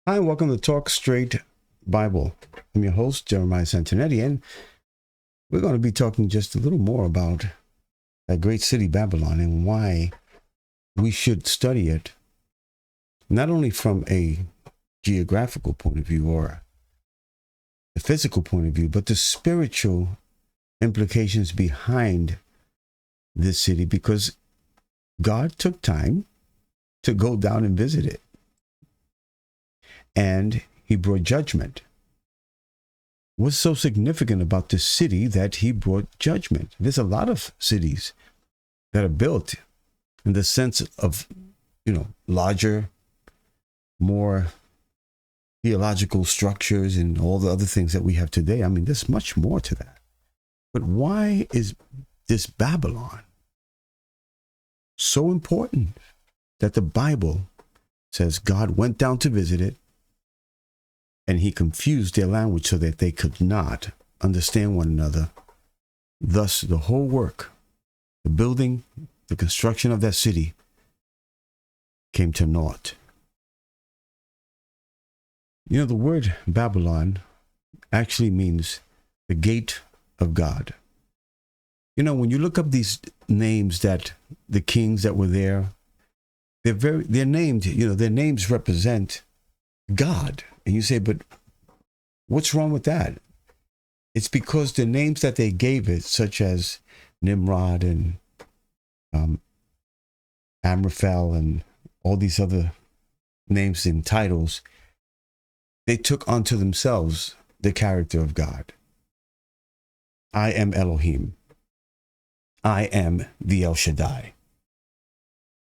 Hi, welcome to Talk Straight Bible. I'm your host, Jeremiah Santinetti, and we're going to be talking just a little more about that great city, Babylon, and why we should study it, not only from a geographical point of view or the physical point of view, but the spiritual implications behind this city, because God took time to go down and visit it, and he brought judgment. What's so significant about this city that he brought judgment? There's a lot of cities that are built in the sense of, larger, more theological structures and all the other things that we have today. I mean, there's much more to that. But why is this Babylon so important that the Bible says God went down to visit it and he confused their language so that they could not understand one another? Thus, the whole work, the building, the construction of that city came to naught. The word Babylon actually means the gate of God. When you look up these names that the kings that were there, they're named, their names represent God. And you say, but what's wrong with that? It's because the names that they gave it, such as Nimrod and Amraphel and all these other names and titles, they took unto themselves the character of God. I am Elohim. I am the El Shaddai.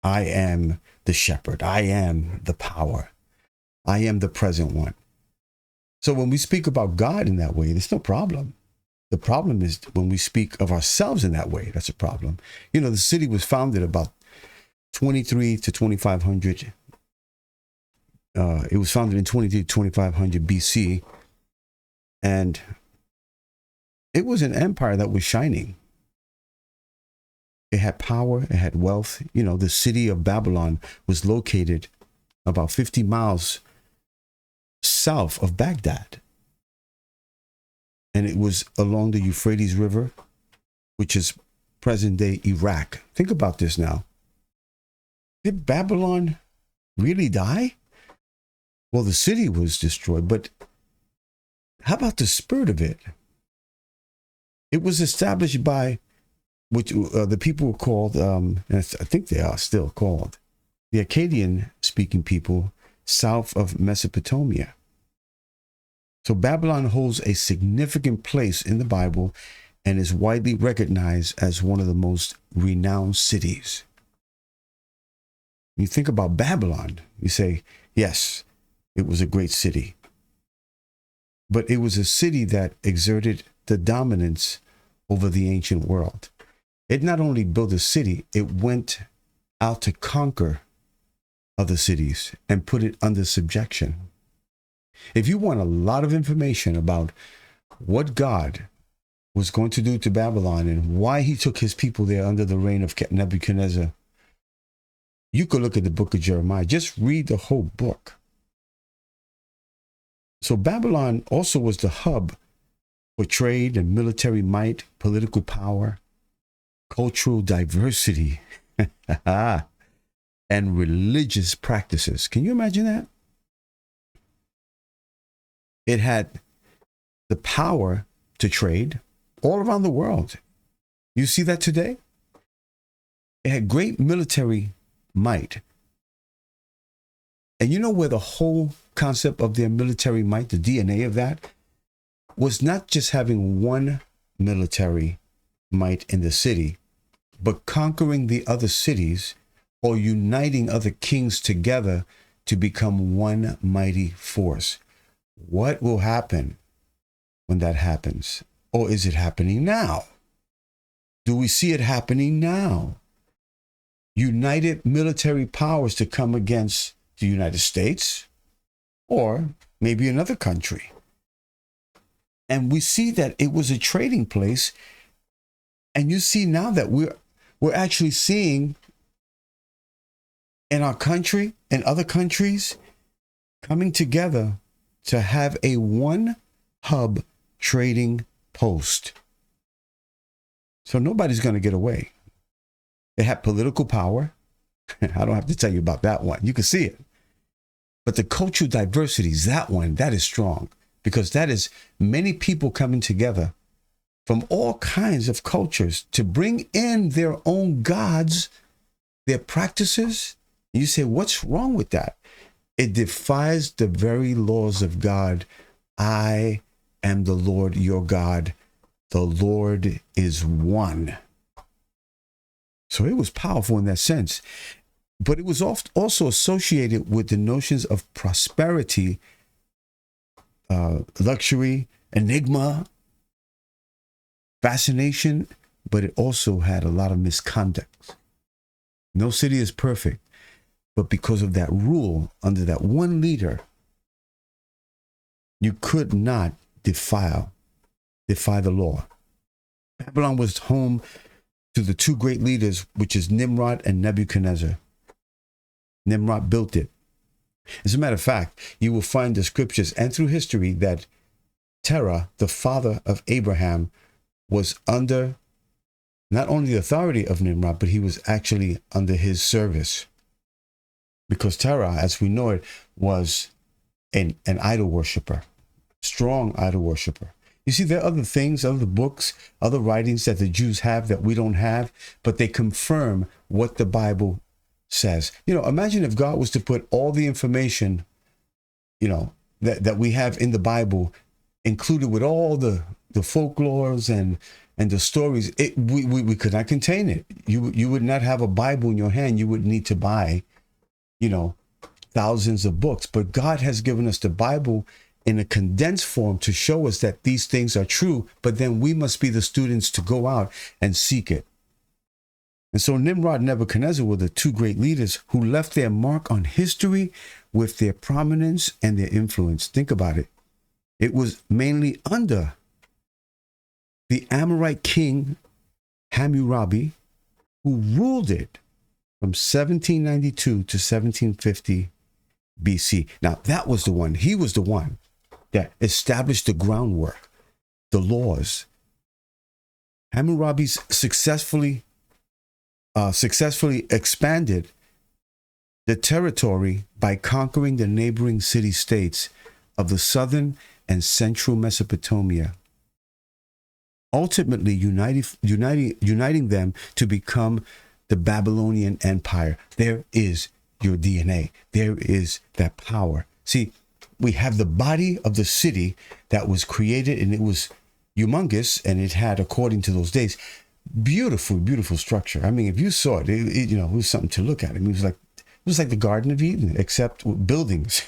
I am the shepherd. I am the power. I am the present one. So when we speak about God in that way, there's no problem. The problem is when we speak of ourselves in that way, that's a problem. The city was founded about 23 to 2500. It was founded in 23 to 2500 BC. And it was an empire that was shining. It had power, it had wealth. The city of Babylon was located about 50 miles south of Baghdad. And it was along the Euphrates River, which is present-day Iraq. Think about this now. Did Babylon really die? Well, the city was destroyed, but how about the spirit of it? It was established by which the people were called, and I think they are still called, the Akkadian-speaking people south of Mesopotamia. So Babylon holds a significant place in the Bible and is widely recognized as one of the most renowned cities. When you think about Babylon, you say, yes, it was a great city. But it was a city that exerted the dominance over the ancient world. It not only built a city, it went out to conquer other cities and put it under subjection. If you want a lot of information about what God was going to do to Babylon and why he took his people there under the reign of Nebuchadnezzar, you could look at the book of Jeremiah. Just read the whole book. So Babylon also was the hub for trade and military might, political power, cultural diversity, and religious practices. Can you imagine that? It had the power to trade all around the world. You see that today? It had great military might. And you know where the whole concept of their military might, the DNA of that, was not just having one military might in the city, but conquering the other cities or uniting other kings together to become one mighty force. What will happen when that happens? Or is it happening now? Do we see it happening now? United military powers to come against the United States or maybe another country. And we see that it was a trading place. And you see now that we're actually seeing in our country and other countries coming together to have a one hub trading post. So nobody's going to get away. They had political power. I don't have to tell you about that one. You can see it. But the cultural diversity is that is strong, because that is many people coming together from all kinds of cultures to bring in their own gods, their practices. You say, what's wrong with that? It defies the very laws of God. I am the Lord your God. The Lord is one. So it was powerful in that sense. But it was also associated with the notions of prosperity, luxury, enigma, fascination, but it also had a lot of misconduct. No city is perfect, but because of that rule, under that one leader, you could not defy the law. Babylon was home to the two great leaders, which is Nimrod and Nebuchadnezzar. Nimrod built it. As a matter of fact, you will find the scriptures and through history that Terah, the father of Abraham, was under not only the authority of Nimrod, but he was actually under his service. Because Terah, as we know it, was an idol worshiper, strong idol worshiper. You see, there are other things, other books, other writings that the Jews have that we don't have, but they confirm what the Bible says. Imagine if God was to put all the information, that we have in the Bible, included with all the folklores and the stories. We could not contain it. You would not have a Bible in your hand. You would need to buy, thousands of books. But God has given us the Bible in a condensed form to show us that these things are true, but then we must be the students to go out and seek it. And so Nimrod and Nebuchadnezzar were the two great leaders who left their mark on history with their prominence and their influence. Think about it. It was mainly under the Amorite king Hammurabi, who ruled it from 1792 to 1750 BC. Now, that was the one. He was the one that established the groundwork, the laws. Hammurabi successfully expanded the territory by conquering the neighboring city-states of the southern and central Mesopotamia, ultimately uniting them to become the Babylonian Empire. There is your DNA. There is that power. See, we have the body of the city that was created, and it was humongous, and it had, according to those days, beautiful structure. I mean, if you saw it, it was something to look at. I mean, it was like the Garden of Eden, except with buildings.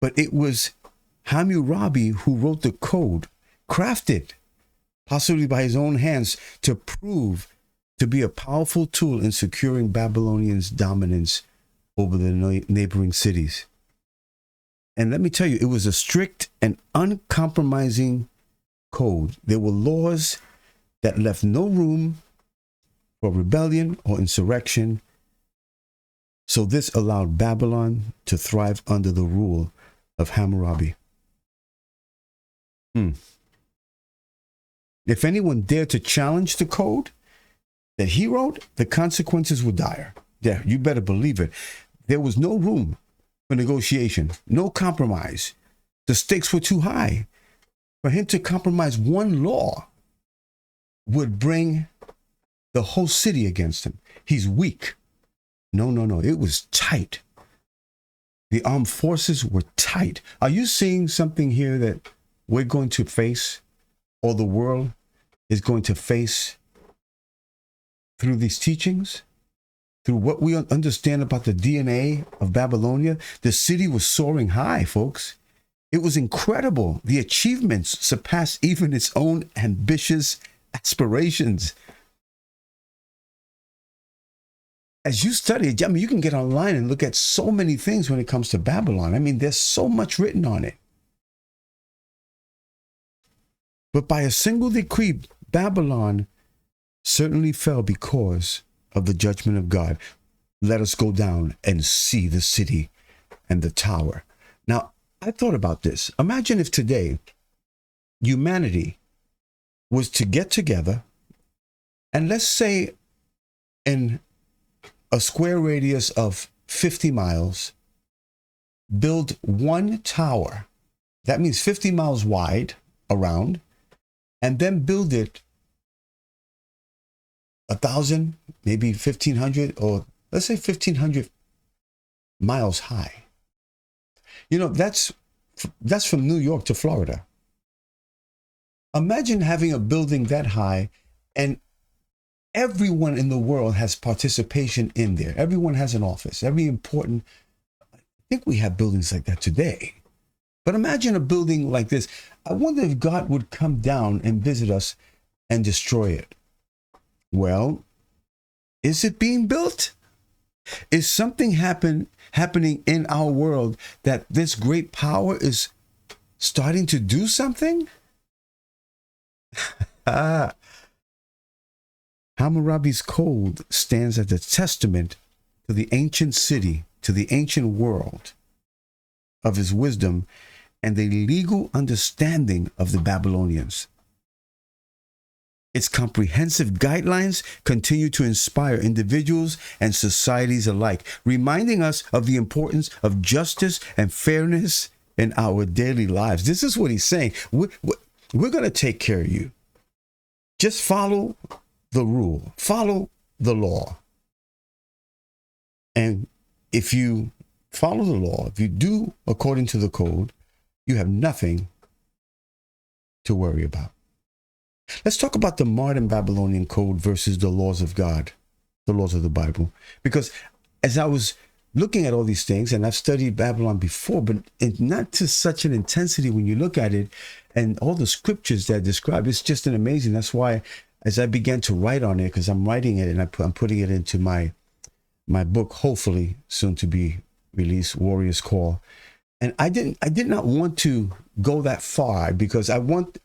But it was Hammurabi who wrote the code, crafted, possibly by his own hands, to prove to be a powerful tool in securing Babylonians' dominance over the neighboring cities. And let me tell you, it was a strict and uncompromising code. There were laws that left no room for rebellion or insurrection. So this allowed Babylon to thrive under the rule of Hammurabi. If anyone dared to challenge the code that he wrote, the consequences were dire. Yeah, you better believe it. There was no room for negotiation, no compromise. The stakes were too high. For him to compromise one law would bring the whole city against him. He's weak. No. It was tight. The armed forces were tight. Are you seeing something here that we're going to face, or the world is going to face through these teachings? Through what we understand about the DNA of Babylonia? The city was soaring high, folks. It was incredible. The achievements surpassed even its own ambitious aspirations. As you study it, I mean, you can get online and look at so many things when it comes to Babylon. I mean, there's so much written on it. But by a single decree, Babylon certainly fell because of the judgment of God. Let us go down and see the city and the tower. Now, I thought about this. Imagine if today humanity was to get together and, let's say, in a square radius of 50 miles, build one tower. That means 50 miles wide around, and then build it 1,000, maybe 1,500, or let's say 1,500 miles high. You know, that's from New York to Florida. Imagine having a building that high, and everyone in the world has participation in there. Everyone has an office. I think we have buildings like that today. But imagine a building like this. I wonder if God would come down and visit us and destroy it. Well, is it being built? Is something happening in our world that this great power is starting to do something? Hammurabi's code stands as a testament to the ancient city, to the ancient world, of his wisdom and the legal understanding of the Babylonians. Its comprehensive guidelines continue to inspire individuals and societies alike, reminding us of the importance of justice and fairness in our daily lives. This is what he's saying. We're going to take care of you. Just follow the rule, follow the law. And if you follow the law, if you do according to the code, you have nothing to worry about. Let's talk about the modern Babylonian code versus the laws of God, the laws of the Bible. Because as I was looking at all these things, and I've studied Babylon before, but not to such an intensity when you look at it and all the scriptures that describe, it's just an amazing. That's why as I began to write on it, because I'm writing it and I'm putting it into my book, hopefully soon to be released, Warrior's Call. And I did not want to go that far because I wanted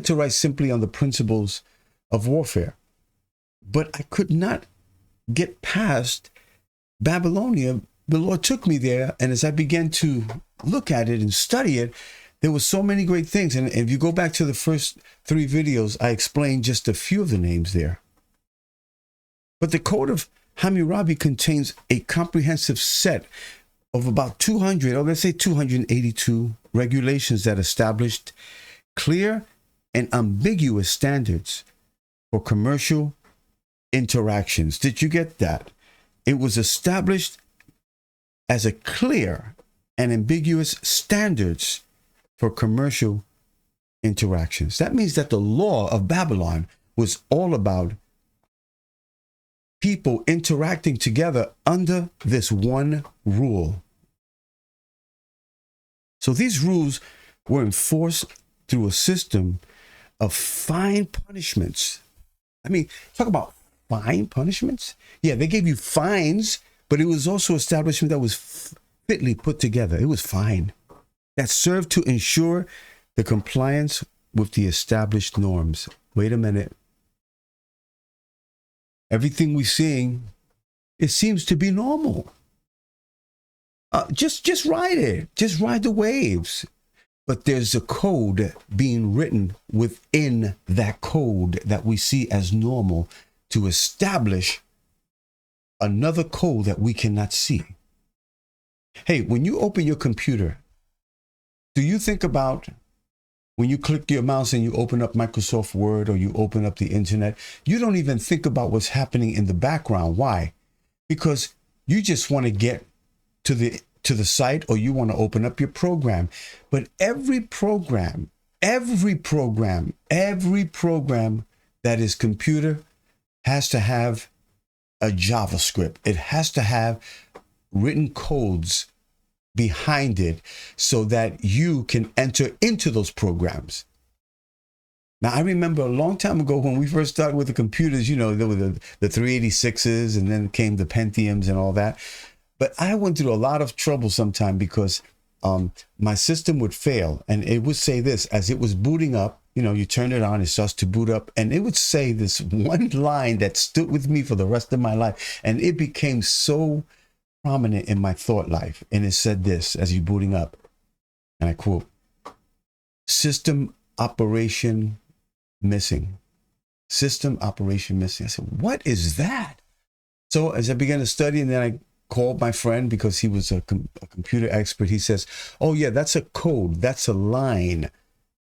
to write simply on the principles of warfare, but I could not get past Babylonia. The Lord took me there, and as I began to look at it and study it, there were so many great things. And if you go back to the first 3 videos, I explained just a few of the names there. But the Code of Hammurabi contains a comprehensive set of about 200, or let's say 282 regulations that established clear and ambiguous standards for commercial interactions. Did you get that? It was established as a clear and ambiguous standards for commercial interactions. That means that the law of Babylon was all about people interacting together under this one rule. So these rules were enforced through a system of fine punishments. I mean, talk about fine punishments. Yeah, they gave you fines, but it was also establishment that was fitly put together. It was fine. That served to ensure the compliance with the established norms. Wait a minute. Everything we're seeing, it seems to be normal. Just ride it. Just ride the waves. But there's a code being written within that code that we see as normal to establish another code that we cannot see. Hey, when you open your computer, do you think about when you click your mouse and you open up Microsoft Word or you open up the internet, you don't even think about what's happening in the background. Why? Because you just want to get to the site, or you want to open up your program. But every program that is computer has to have a JavaScript. It has to have written codes behind it so that you can enter into those programs. Now, I remember a long time ago when we first started with the computers, you know, there were the 386s, and then came the Pentiums and all that. But I went through a lot of trouble sometime because my system would fail, and it would say this as it was booting up. You know, you turn it on, it starts to boot up, and it would say this one line that stood with me for the rest of my life. And it became so prominent in my thought life. And it said this as you're booting up, and I quote, system operation missing. System operation missing. I said, what is that? So as I began to study, and then I called my friend because he was a computer expert. He says, oh yeah, that's a code. That's a line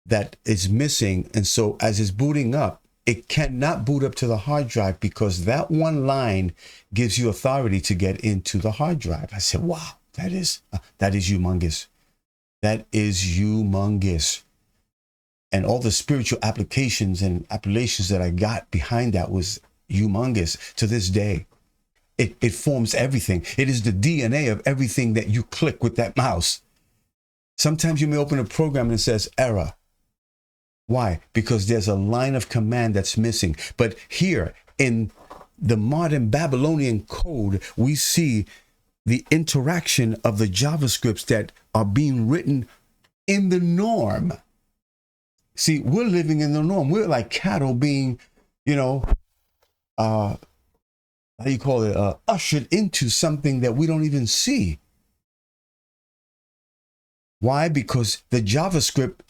that is missing. And so as it's booting up, it cannot boot up to the hard drive because that one line gives you authority to get into the hard drive. I said, wow, that is humongous. That is humongous. And all the spiritual applications and appellations that I got behind that was humongous to this day. It forms everything. It is the DNA of everything that you click with that mouse. Sometimes you may open a program and it says error. Why? Because there's a line of command that's missing. But here in the modern Babylonian code, we see the interaction of the JavaScripts that are being written in the norm. See, we're living in the norm. We're like cattle being, ushered into something that we don't even see. Why? Because the JavaScript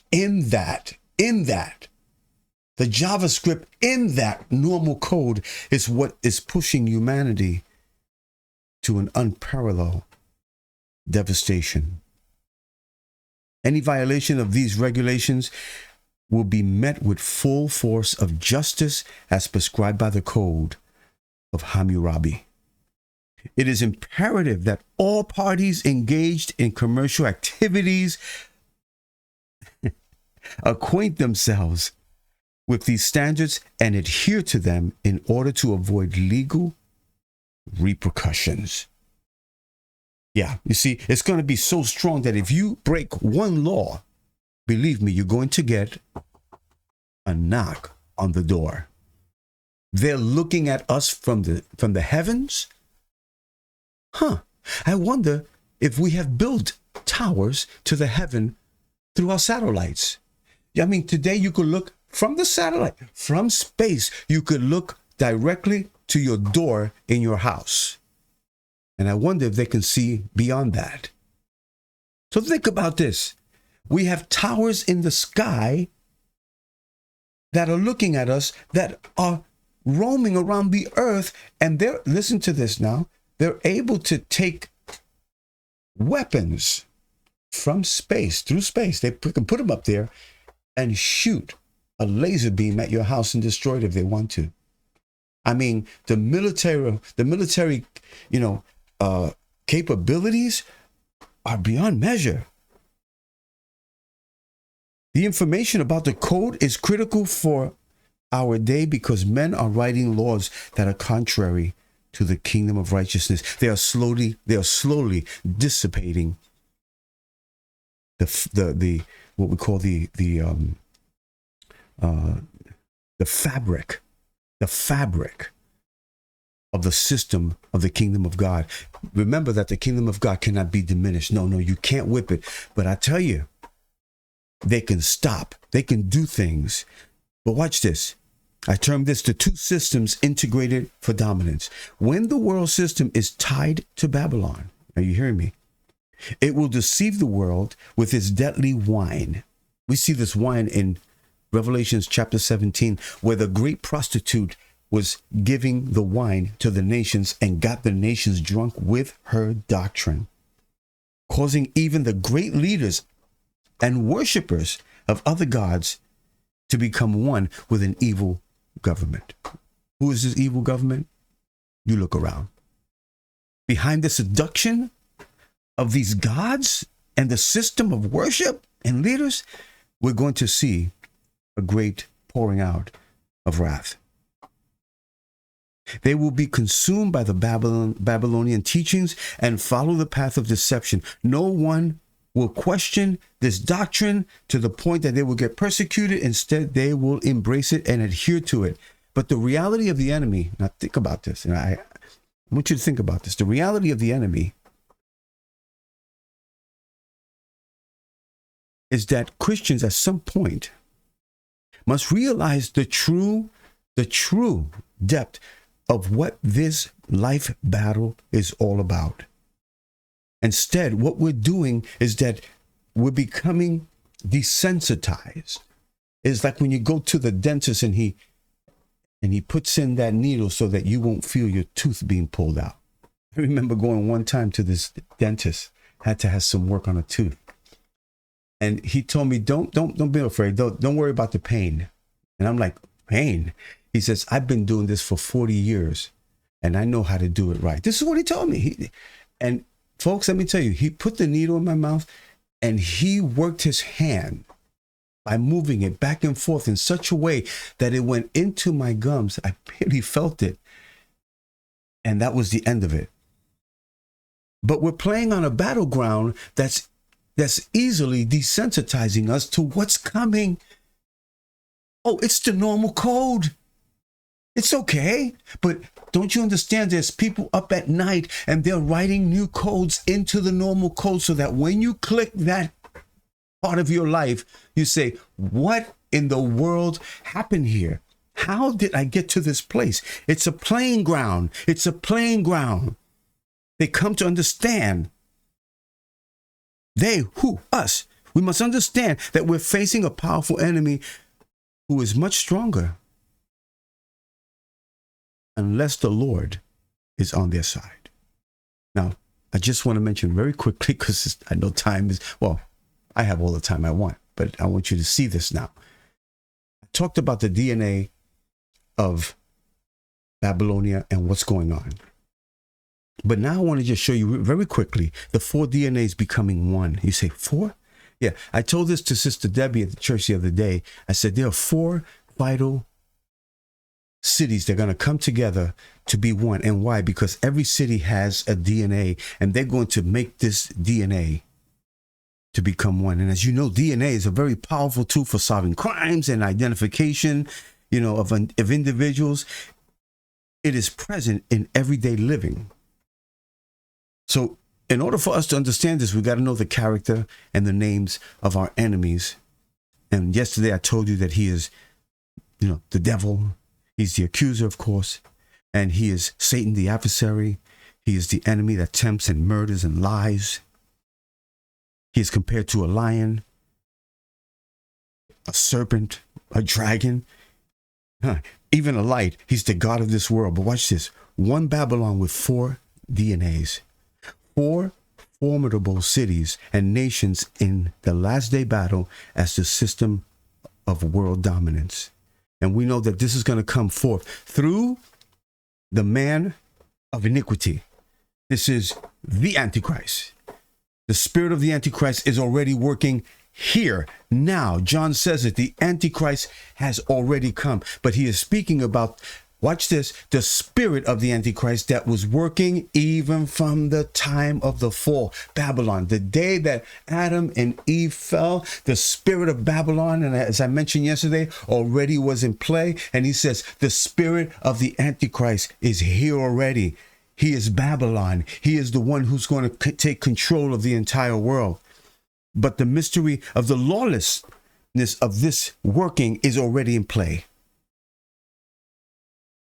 the JavaScript in that normal code is what is pushing humanity to an unparalleled devastation. Any violation of these regulations will be met with full force of justice as prescribed by the code of Hammurabi. It is imperative that all parties engaged in commercial activities acquaint themselves with these standards and adhere to them in order to avoid legal repercussions. Yeah, you see, it's going to be so strong that if you break one law, believe me, you're going to get a knock on the door. They're looking at us from the heavens. I wonder if we have built towers to the heaven through our satellites. I mean, today you could look from the satellite, from space, you could look directly to your door in your house. And I wonder if they can see beyond that. So think about this. We have towers in the sky that are looking at us, that are roaming around the earth, and listen to this now, they're able to take weapons from space, through space. They can put them up there and shoot a laser beam at your house and destroy it if they want to. I mean, the military, capabilities are beyond measure. The information about the code is critical for our day because men are writing laws that are contrary to the kingdom of righteousness. They are slowly dissipating the what we call the fabric of the system of the kingdom of God. Remember that the kingdom of God cannot be diminished. No, you can't whip it. But I tell you, they can stop. They can do things. But watch this. I term this the two systems integrated for dominance. When the world system is tied to Babylon, are you hearing me? It will deceive the world with its deadly wine. We see this wine in Revelations chapter 17, where the great prostitute was giving the wine to the nations and got the nations drunk with her doctrine, causing even the great leaders and worshipers of other gods to become one with an evil government. Who is this evil government? You look around. Behind the seduction of these gods and the system of worship and leaders, we're going to see a great pouring out of wrath. They will be consumed by the Babylonian teachings and follow the path of deception. No one will question this doctrine to the point that they will get persecuted. Instead, they will embrace it and adhere to it. But the reality of the enemy, now think about this, and I want you to think about this. The reality of the enemy is that Christians at some point must realize the true depth of what this life battle is all about. Instead, what we're doing is that we're becoming desensitized. It's like when you go to the dentist and he puts in that needle so that you won't feel your tooth being pulled out. I remember going one time to this dentist, had to have some work on a tooth. And he told me, don't be afraid. Don't worry about the pain. And I'm like, pain? He says, I've been doing this for 40 years and I know how to do it right. This is what he told me. And folks, let me tell you, he put the needle in my mouth and he worked his hand by moving it back and forth in such a way that it went into my gums. I barely felt it. And that was the end of it. But we're playing on a battleground that's easily desensitizing us to what's coming. Oh, it's the normal code. It's okay. But don't you understand? There's people up at night and they're writing new codes into the normal code so that when you click that part of your life, you say, what in the world happened here? How did I get to this place? It's a playing ground. It's a playing ground. They come to understand. They, who, us. We must understand that we're facing a powerful enemy who is much stronger unless the Lord is on their side. Now, I just want to mention very quickly, because I know time is, well, I have all the time I want, but I want you to see this now. I talked about the DNA of Babylonia and what's going on. But now I want to just show you very quickly the 4 DNAs becoming one. You say, 4? Yeah, I told this to Sister Debbie at the church the other day. I said, there are 4 vital cities that are going to come together to be one. And why? Because every city has a DNA, and they're going to make this DNA to become one. And as you know, DNA is a very powerful tool for solving crimes and identification, of individuals. It is present in everyday living. So in order for us to understand this, we got to know the character and the names of our enemies. And yesterday I told you that he is, the devil. He's the accuser, of course. And he is Satan, the adversary. He is the enemy that tempts and murders and lies. He is compared to a lion, a serpent, a dragon, even a light. He's the God of this world. But watch this. One Babylon with 4 DNAs. 4 formidable cities and nations in the last day battle as the system of world dominance. And we know that this is going to come forth through the man of iniquity. This is the Antichrist. The spirit of the Antichrist is already working here, now. John says it, the Antichrist has already come. But he is speaking about, watch this, the spirit of the Antichrist that was working even from the time of the fall. Babylon, the day that Adam and Eve fell, the spirit of Babylon, and as I mentioned yesterday, already was in play. And he says, the spirit of the Antichrist is here already. He is Babylon. He is the one who's going to take control of the entire world. But the mystery of the lawlessness of this working is already in play.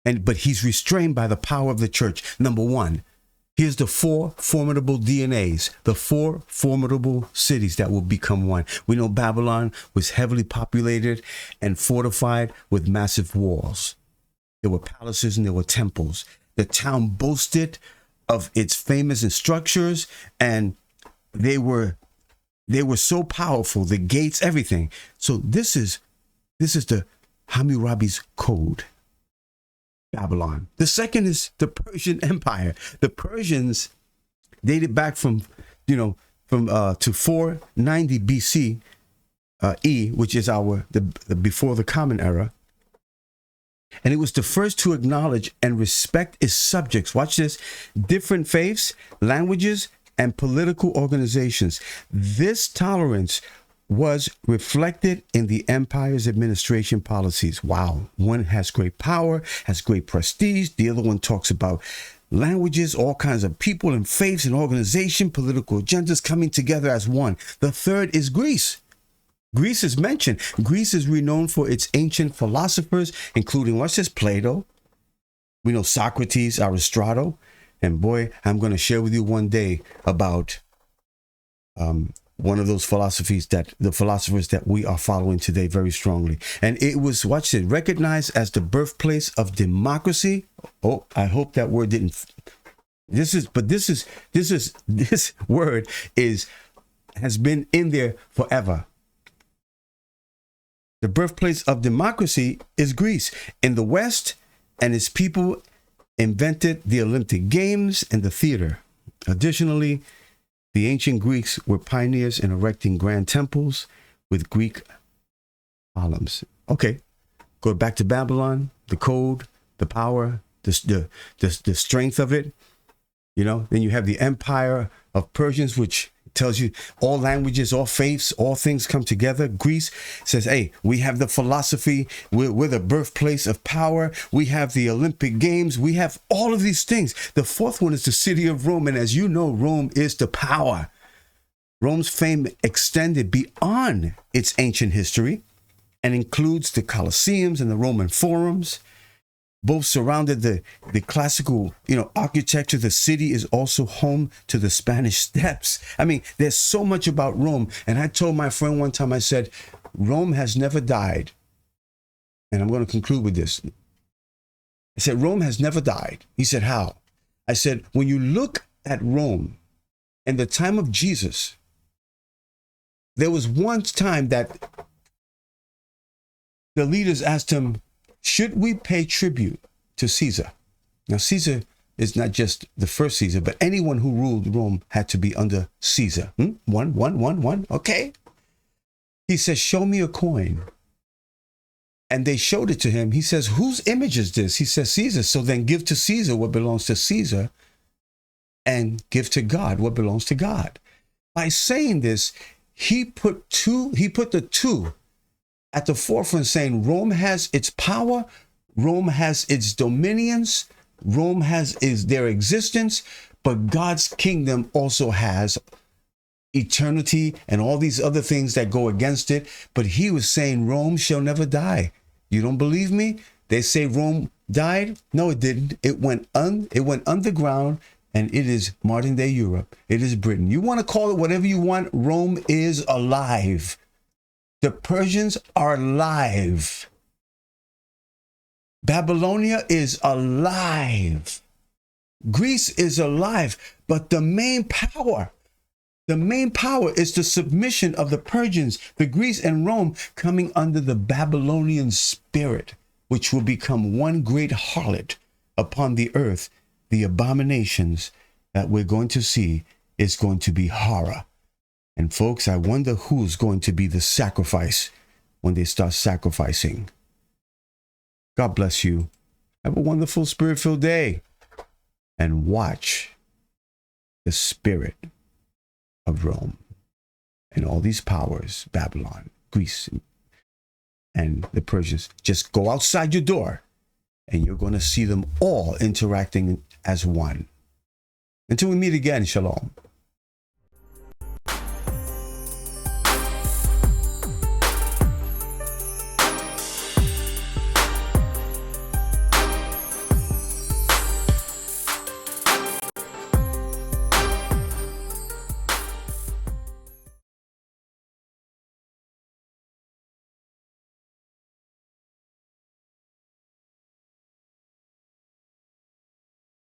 But he's restrained by the power of the church. Number 1, here's the 4 formidable DNAs, the 4 formidable cities that will become one. We know Babylon was heavily populated and fortified with massive walls. There were palaces and there were temples. The town boasted of its famous structures, and they were so powerful, the gates, everything. So this is the Hammurabi's code. Babylon. The second is the Persian Empire. The Persians dated back to 490 BC, which is the before the Common Era. And it was the first to acknowledge and respect its subjects. Watch this. Different faiths, languages, and political organizations. This tolerance was reflected in the empire's administration policies. Wow. One has great power, has great prestige. The other one talks about languages, all kinds of people and faiths and organization, political agendas coming together as one. The third is Greece. Greece is mentioned. Greece is renowned for its ancient philosophers, including, watch this, Plato. We know Socrates, Aristotle. And boy, I'm going to share with you one day about one of those philosophies that the philosophers that we are following today very strongly. And it was, watch it, recognized as the birthplace of democracy. Oh, I hope that word didn't. This word has been in there forever. The birthplace of democracy is Greece. In the West, and its people invented the Olympic Games and the theater. Additionally, the ancient Greeks were pioneers in erecting grand temples with Greek columns. Okay, go back to Babylon, the code, the power, the strength of it. You know, then you have the empire of Persians, which tells you all languages, all faiths, all things come together. Greece says, hey, we have the philosophy. We're the birthplace of power. We have the Olympic Games. We have all of these things. The fourth one is the city of Rome. And as you know, Rome is the power. Rome's fame extended beyond its ancient history and includes the Colosseums and the Roman forums. Both surrounded the classical, architecture. The city is also home to the Spanish Steps. I mean, there's so much about Rome. And I told my friend one time, I said, Rome has never died. And I'm going to conclude with this. I said, Rome has never died. He said, how? I said, when you look at Rome in the time of Jesus, there was one time that the leaders asked him, should we pay tribute to Caesar? Now, Caesar is not just the first Caesar, but anyone who ruled Rome had to be under Caesar. One. Okay. He says, show me a coin. And they showed it to him. He says, whose image is this? He says, Caesar. So then give to Caesar what belongs to Caesar and give to God what belongs to God. By saying this, he put the two at the forefront, saying Rome has its power, Rome has its dominions, Rome has their existence, but God's kingdom also has eternity and all these other things that go against it. But he was saying Rome shall never die. You don't believe me? They say Rome died. No, it didn't. It went underground, and it is modern day Europe. It is Britain. You want to call it whatever you want. Rome is alive. The Persians are alive. Babylonia is alive. Greece is alive. But the main power is the submission of the Persians, the Greece and Rome coming under the Babylonian spirit, which will become one great harlot upon the earth. The abominations that we're going to see is going to be horror. And folks, I wonder who's going to be the sacrifice when they start sacrificing. God bless you. Have a wonderful spirit-filled day. And watch the spirit of Rome and all these powers, Babylon, Greece, and the Persians. Just go outside your door and you're going to see them all interacting as one. Until we meet again, shalom.